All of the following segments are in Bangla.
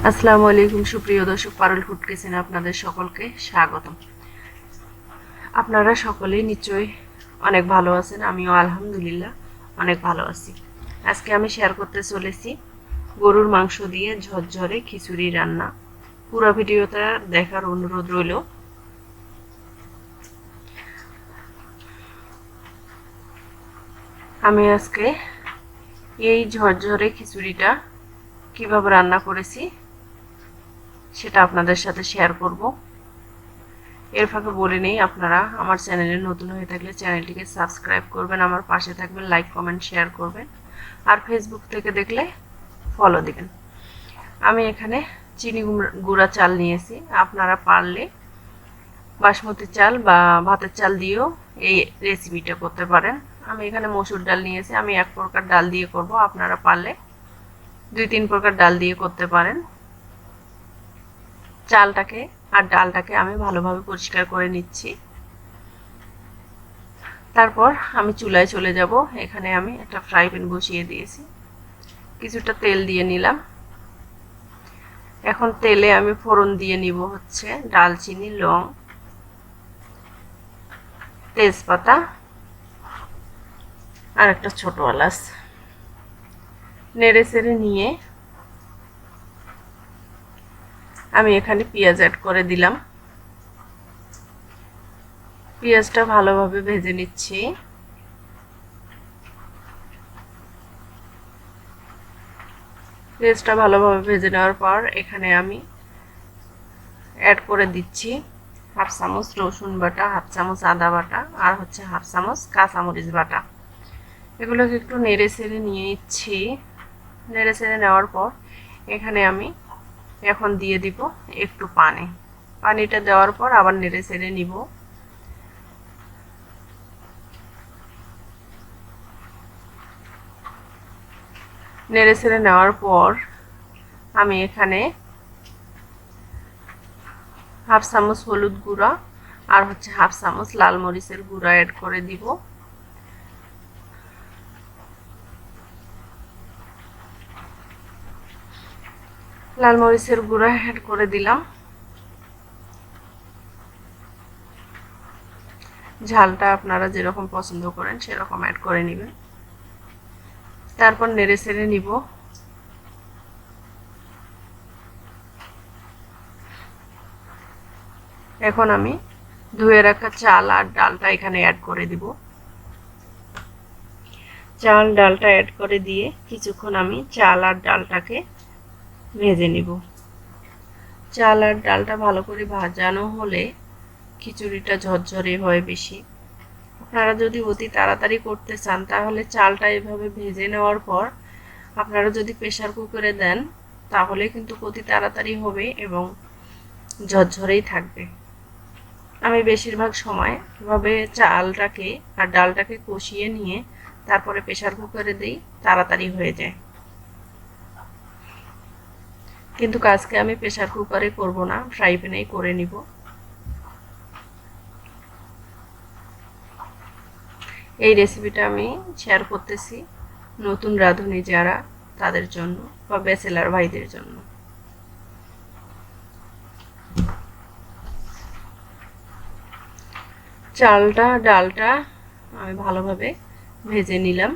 আসসালামু আলাইকুম সুপ্রিয় দর্শক, পারুল ফুড কিচেনে আপনাদের সকলকে স্বাগতম। আপনারা সকলেই নিশ্চয়ই অনেক ভালো আছেন, আমিও আলহামদুলিল্লাহ অনেক ভালো আছি। আজকে আমি শেয়ার করতে চলেছি গরুর মাংস দিয়ে ঝরঝরে খিচুড়ি রান্না। পুরো ভিডিওটা দেখার অনুরোধ রইল। আমি আজকে এই ঝরঝরে খিচুড়িটা কিভাবে রান্না করেছি সেটা আপনাদের সাথে শেয়ার করব। এর ফাঁকে বলে নেই, আপনারা আমার চ্যানেলে নতুন হয়ে থাকলে চ্যানেলটিকে সাবস্ক্রাইব করবেন, আমার পাশে থাকবেন, লাইক কমেন্ট শেয়ার করবেন, আর ফেসবুক থেকে দেখলে ফলো দিবেন। আমি এখানে চিনি গুঁড়া চাল নিয়েছি, আপনারা পারলে বাসমতি চাল বা ভাতের চাল দিয়েও এই রেসিপিটা করতে পারেন। আমি এখানে মসুর ডাল নিয়েছি, আমি এক প্রকার ডাল দিয়ে করব, আপনারা পারলে 2-3 প্রকার ডাল দিয়ে করতে পারেন। চালটাকে আর ডালটাকে আমি ভালোভাবে পরিষ্কার করে নিচ্ছি। তারপর আমি চুলায় চলে যাব। এখানে আমি একটা ফ্রাই প্যান বসিয়ে দিয়েছি, কিছুটা তেল দিয়ে নিলাম। এখন তেলে আমি ফোড়ন দিয়ে নিব হচ্ছে ডালচিনি, লং, তেজপাতা আর একটা ছোট এলাচ। নেড়ে চেড়ে নিয়ে আমি এখানে পেঁয়াজ অ্যাড করে দিলাম। পেঁয়াজটা ভালোভাবে ভেজে নিচ্ছি। পেঁয়াজটা ভালোভাবে ভেজে নেওয়ার পর এখানে আমি অ্যাড করে দিচ্ছি হাফ চামচ রসুন বাটা, হাফ চামচ আদা বাটা, আর হচ্ছে হাফ চামচ কাঁচামরিচ বাটা। এগুলোকে একটু নেড়ে চেড়ে নিয়ে নিচ্ছি। নেড়ে চেড়ে নেওয়ার পর এখানে আমি এখন দিয়ে দিব একটু পানি। পানিটা দেওয়ার পর আবার নেড়ে চেড়ে নিব। নেড়ে চেড়ে নেওয়ার পর আমি এখানে হাফ চামচ হলুদ গুঁড়া আর হচ্ছে হাফ চামচ লাল মরিচের গুঁড়া অ্যাড করে দিব। লাল মরিচের গুঁড়া অ্যাড করে দিলাম। ঝালটা আপনারা যেরকম পছন্দ করেন সেরকম অ্যাড করে নেবেন। তারপর নেড়ে চেড়ে নিব। এখন আমি ধুয়ে রাখা চাল আর ডালটা এখানে অ্যাড করে দিব। চাল ডালটা অ্যাড করে দিয়ে কিছুক্ষণ আমি চাল আর ডালটাকে ভেজে নিব। চাল আর ডালটা ভালো করে ভাজানো হলে খিচুড়িটা ঝরঝরে হয় বেশি। আপনারা যদি অতি তাড়াতাড়ি করতে চান তাহলে চালটা এভাবে ভেজে নেওয়ার পর আপনারা যদি প্রেসার কুকারে দেন তাহলে কিন্তু অতি তাড়াতাড়ি হবে এবং ঝরঝরেই থাকবে। আমি বেশিরভাগ সময় এভাবে চালটাকে আর ডালটাকে কষিয়ে নিয়ে তারপরে প্রেসার কুকারে দিই, তাড়াতাড়ি হয়ে যায়। কিন্তু আজকে আমি প্রেসার কুকারে করব না, ফ্রাই প্যানেই করে নিব। এই রেসিপিটা আমি শেয়ার করতেছি নতুন রাঁধুনি যারা তাদের জন্য বা ব্যাচেলার ভাইদের জন্য। চালটা ডালটা আমি ভালোভাবে ভেজে নিলাম।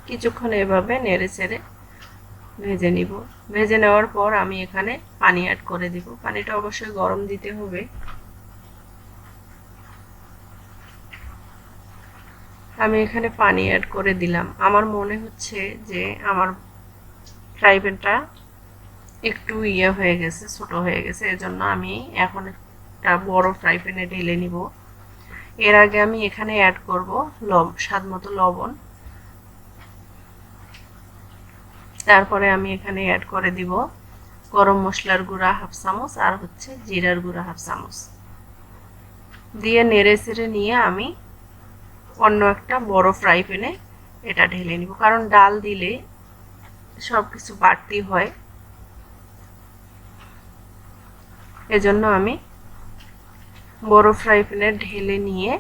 কিছুক্ষণ এভাবে নেড়ে চেড়ে ভেজে নিব। ভেজে নেওয়ার পর আমি এখানে পানি অ্যাড করে দিব। পানিটা অবশ্যই গরম দিতে হবে। আমি এখানে পানি অ্যাড করে দিলাম। আমার মনে হচ্ছে যে আমার ফ্রাই প্যানটা একটু হয়ে গেছে, ছোট হয়ে গেছে, এজন্য আমি এখন একটা বড় ফ্রাই প্যানে ঢেলে নিব। এর আগে আমি এখানে অ্যাড করব স্বাদ মতো লবণ। তারপরে আমি এখানে অ্যাড করে দিব গরম মশলার গুঁড়া হাফ চামচ আর হচ্ছে জিরার গুঁড়া হাফ চামচ দিয়ে নেড়ে চেড়ে নিয়ে আমি অন্য একটা বড় ফ্রাই প্যানে এটা ঢেলে নিব, কারণ ডাল দিলে সব কিছু বাড়তি হয়, এজন্য আমি বড় ফ্রাই প্যানে ঢেলে নিয়ে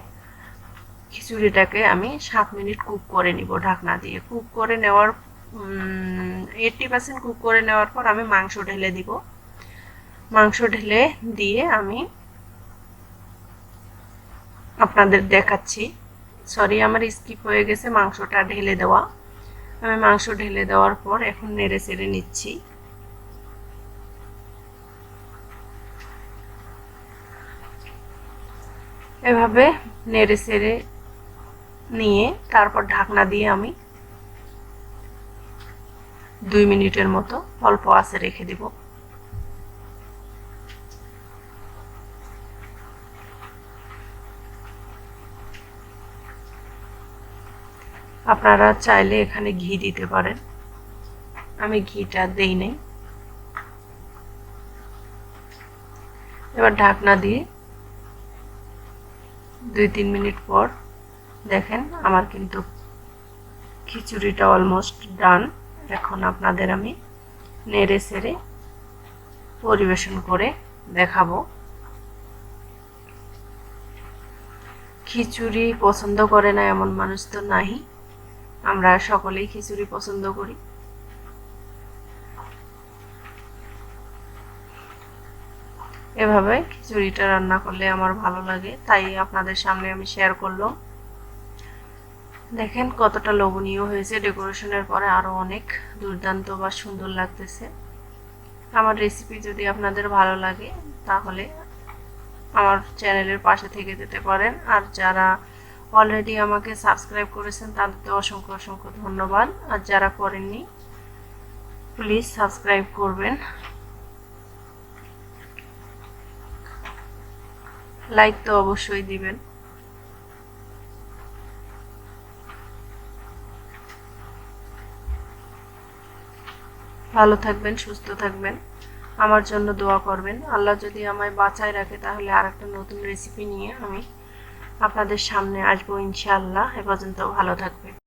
খিচুড়িটাকে আমি 7 মিনিট কুক করে নিব ঢাকনা দিয়ে। কুক করে নেওয়ার 80% কুক করে নেওয়ার পর আমি মাংস ঢেলে দিব। মাংস ঢেলে দিয়ে আমি আপনাদের দেখাচ্ছি। সরি, আমার স্কিপ হয়ে গেছে মাংসটা ঢেলে দেওয়া। আমি মাংস ঢেলে দেওয়ার পর এখন নেড়ে চেড়ে নিচ্ছি। এভাবে নেড়ে চেড়ে নিয়ে তারপর ঢাকনা দিয়ে আমি 2 মিনিটের মতো অল্প আঁচে রেখে দিব। আপনারা চাইলে এখানে ঘি দিতে পারেন, আমি ঘিটা দেই নাই। এবার ঢাকনা দিয়ে 2-3 মিনিট পর দেখেন আমার কিন্তু খিচুড়িটা অলমোস্ট ডান। এখন আপনাদের আমি নেড়ে চেড়ে পরিবেশন করে দেখাবো। খিচুড়ি পছন্দ করে না এমন মানুষ তো নাই, আমরা সকলেই খিচুড়ি পছন্দ করি। এভাবে খিচুড়িটা রান্না করলে আমার ভালো লাগে, তাই আপনাদের সামনে আমি শেয়ার করলাম। দেখেন কতটা লোভনীয় হয়েছে, ডেকোরেশনের পরে আরো অনেক দুর্দান্ত বা সুন্দর লাগতেছে। আমার রেসিপি যদি আপনাদের ভালো লাগে তাহলে আমার চ্যানেলের পাশে থেকে যেতে পারেন। আর যারা অলরেডি আমাকে সাবস্ক্রাইব করেছেন তাদেরকে অসংখ্য অসংখ্য ধন্যবাদ। আর যারা করেননি প্লিজ সাবস্ক্রাইব করবেন, লাইক তো অবশ্যই দিবেন। ভালো থাকবেন, সুস্থ থাকবেন, আমার জন্য দোয়া করবেন। আল্লাহ যদি আমায় বাঁচায় রাখে তাহলে আর একটা নতুন রেসিপি নিয়ে আমি আপনাদের সামনে আসবো ইনশাআল্লাহ। এ পর্যন্ত ভালো থাকবেন।